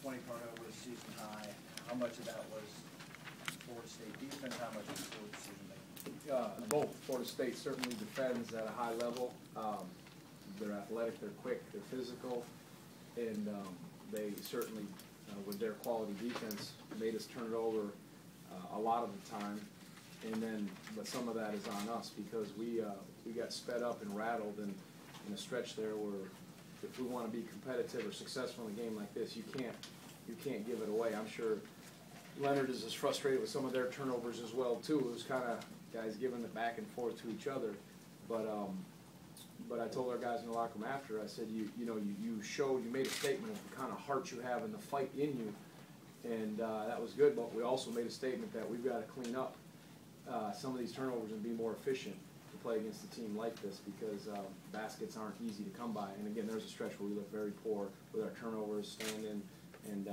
20 turnovers, season high. How much of that was Florida State defense? How much was Florida decision making? Both. Florida State certainly defends at a high level. They're athletic, they're quick, they're physical, and they certainly, with their quality defense, made us turn it over a lot of the time. And then, but some of that is on us because we got sped up and rattled in a stretch there where if we want to be competitive or successful in a game like this, you can't give it away. I'm sure Leonard is as frustrated with some of their turnovers as well too. It was kind of guys giving it back and forth to each other. But I told our guys in the locker room after, I said, you made a statement of the kind of heart you have and the fight in you, and that was good. But we also made a statement that we've got to clean up some of these turnovers and be more efficient to play against a team like this because baskets aren't easy to come by. And again, there's a stretch where we looked very poor with our turnovers, standing, and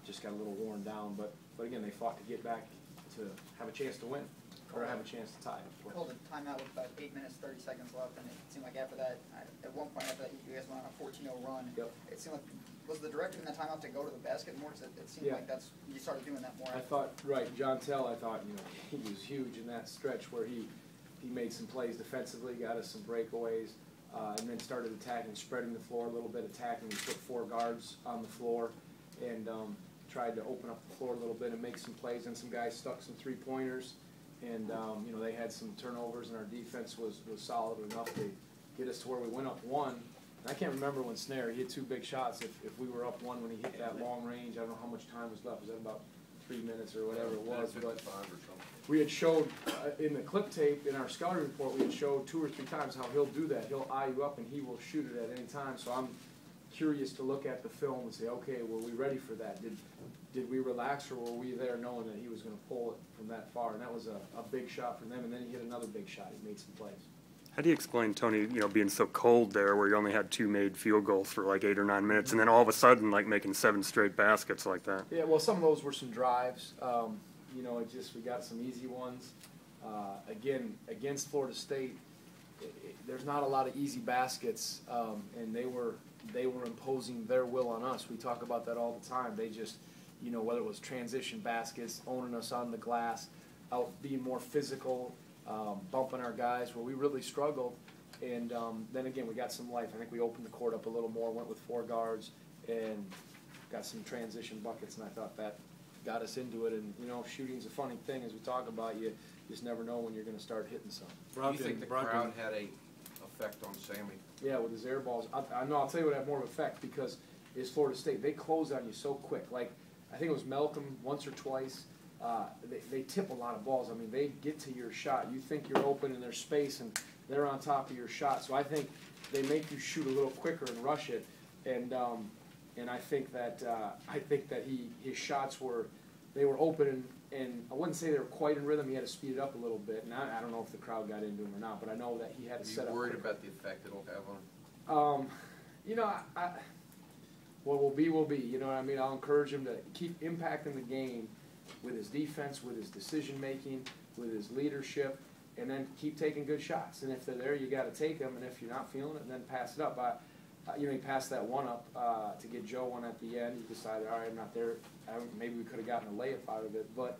just got a little worn down. But again, they fought to get back to have a chance to win or have a chance to tie. We called a timeout with about 8 minutes, 30 seconds left, and it seemed like after that, at one point after that, you guys went on a 14-0 run. Yep. It seemed like, was the directive in that timeout to go to the basket more? Because it seemed like you started doing that more. I thought, right, John Tell, I thought, he was huge in that stretch where he made some plays defensively, got us some breakaways, and then started attacking, spreading the floor a little bit, attacking. He put 4 guards on the floor and tried to open up the floor a little bit and make some plays, and some guys stuck some three-pointers. And, they had some turnovers, and our defense was solid enough to get us to where we went up 1. And I can't remember when Snare hit 2 big shots. If we were up 1 when he hit that long range, I don't know how much time was left. Was that about 3 minutes or whatever it was? But we had showed in the clip tape, in our scouting report, we had showed 2 or 3 times how he'll do that. He'll eye you up, and he will shoot it at any time. So I'm curious to look at the film and say, okay, were we ready for that? Did we relax, or were we there knowing that he was going to pull it from that far? And that was a big shot for them, and then he hit another big shot. He made some plays. How do you explain, Tony, being so cold there where you only had 2 made field goals for like 8 or 9 minutes, and then all of a sudden, like, making 7 straight baskets like that? Yeah, well, some of those were some drives. We got some easy ones. Again, against Florida State, there's not a lot of easy baskets, and they were imposing their will on us. We talk about that all the time. They just, whether it was transition baskets, owning us on the glass, out being more physical, bumping our guys, where we really struggled. And then again, we got some life. I think we opened the court up a little more, went with 4 guards, and got some transition buckets, and I thought that got us into it. And, shooting's a funny thing, as we talk about. You just never know when you're going to start hitting some. Do you think the crowd had a effect on Sammy? Yeah, with his air balls. I know, I'll tell you what had more of an effect, because it's Florida State. They close on you so quick. Like, I think it was Malcolm once or twice. They tip a lot of balls. I mean, they get to your shot. You think you're open in their space, and they're on top of your shot. So I think they make you shoot a little quicker and rush it. And I think that his shots were open, and I wouldn't say they were quite in rhythm. He had to speed it up a little bit. And I don't know if the crowd got into him or not, but I know that he had to set up. Are you worried quicker. about the effect it'll have on him? What will be will be. You know what I mean? I'll encourage him to keep impacting the game with his defense, with his decision making, with his leadership, and then keep taking good shots. And if they're there, you got to take them. And if you're not feeling it, then pass it up. He passed that one up to get Joe one at the end. He decided, all right, I'm not there. Maybe we could have gotten a layup out of it. But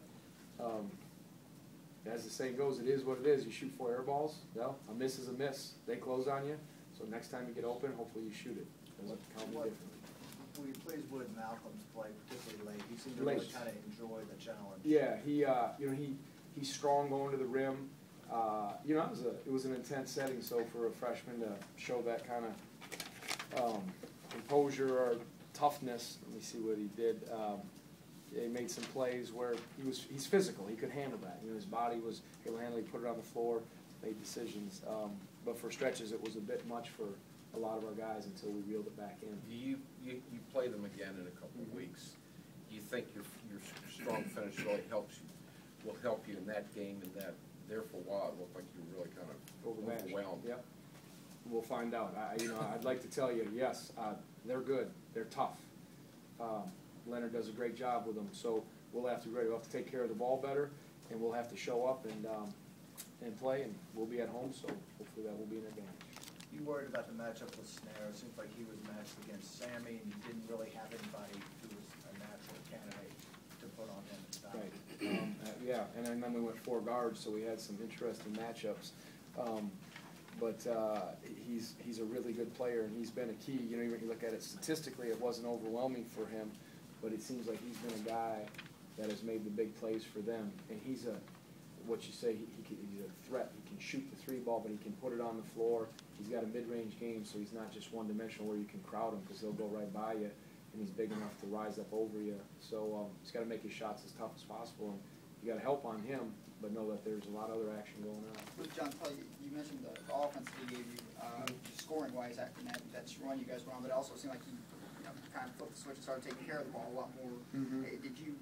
as the saying goes, it is what it is. You shoot 4 air balls. Well, a miss is a miss. They close on you. So next time you get open, hopefully you shoot it. Doesn't count you differently. Were you pleased with Malcolm's play, particularly late? He seemed to really kind of enjoy the challenge. Yeah, he's strong going to the rim. It was an intense setting. So for a freshman to show that kind of composure or toughness, let me see what he did. He made some plays where he's physical. He could handle that. His body was able to handle it. He put it on the floor, made decisions. But for stretches, it was a bit much for a lot of our guys until we reeled it back in. You play them again in a couple of weeks. Do you think your strong finish really will help you in that game, and that there for a while it looked like you were really kind of overwhelmed? Yep. We'll find out. I'd like to tell you, yes, they're good. They're tough. Leonard does a great job with them, so we'll have to be ready. We'll have to take care of the ball better, and we'll have to show up and play, and we'll be at home, so hopefully that will be an advantage. You worried about the matchup with Snare? It seems like he was matched against Sammy, and you didn't really have anybody who and then we went 4 guards, so we had some interesting matchups. But he's a really good player, and he's been a key. You know, when you look at it statistically, it wasn't overwhelming for him, but it seems like he's been a guy that has made the big plays for them. And he's what you say, he's a threat. He can shoot the 3 ball, but he can put it on the floor. He's got a mid-range game, so he's not just one-dimensional where you can crowd him because he'll go right by you, and he's big enough to rise up over you. So he's got to make his shots as tough as possible, and you got to help on him, but know that there's a lot of other action going on. With John, you mentioned the offense that he gave you, scoring-wise after that run you guys were on, but it also seemed like he kind of flipped the switch and started taking care of the ball a lot more. Did you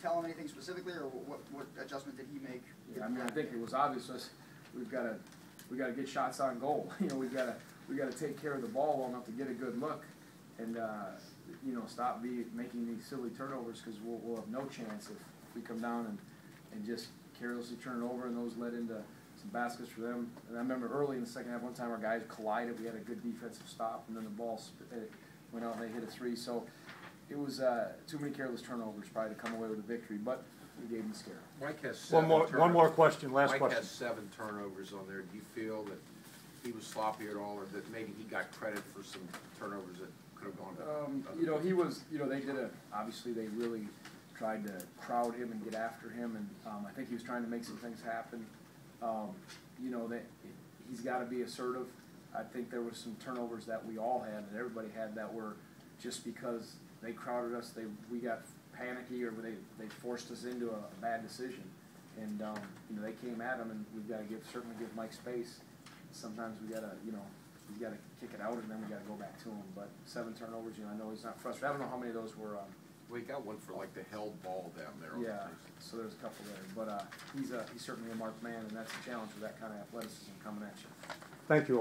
tell him anything specifically, or what adjustment did he make? Yeah, I mean, I think it was obvious to us. We've got to get shots on goal. You know, we got to take care of the ball well enough to get a good look, and you know, stop making these silly turnovers, because we'll have no chance if we come down and just carelessly turn it over, and those led into some baskets for them. And I remember early in the second half, one time our guys collided. We had a good defensive stop, and then the ball went out and they hit a 3. So it was too many careless turnovers probably to come away with a victory, but we gave them a scare. Mike has 7 One more question, last Mike question. has 7 turnovers on there. Do you feel that he was sloppy at all, or that maybe he got credit for some turnovers that could have gone to You know, he was, you know, they did obviously they really tried to crowd him and get after him, and I think he was trying to make some things happen. You know, he's got to be assertive. I think there was some turnovers that we all had, and everybody had, that were just because they crowded us, we got panicky, or they forced us into a bad decision. And you know, they came at him, and we've got to certainly give Mike space. Sometimes we got to, you know, he's got to kick it out, and then we got to go back to him. But 7 turnovers, you know, I know he's not frustrated. I don't know how many of those were. We got one for like the held ball down there. Yeah, so there's a couple there. But he's certainly a marked man, and that's a challenge with that kind of athleticism coming at you. Thank you all.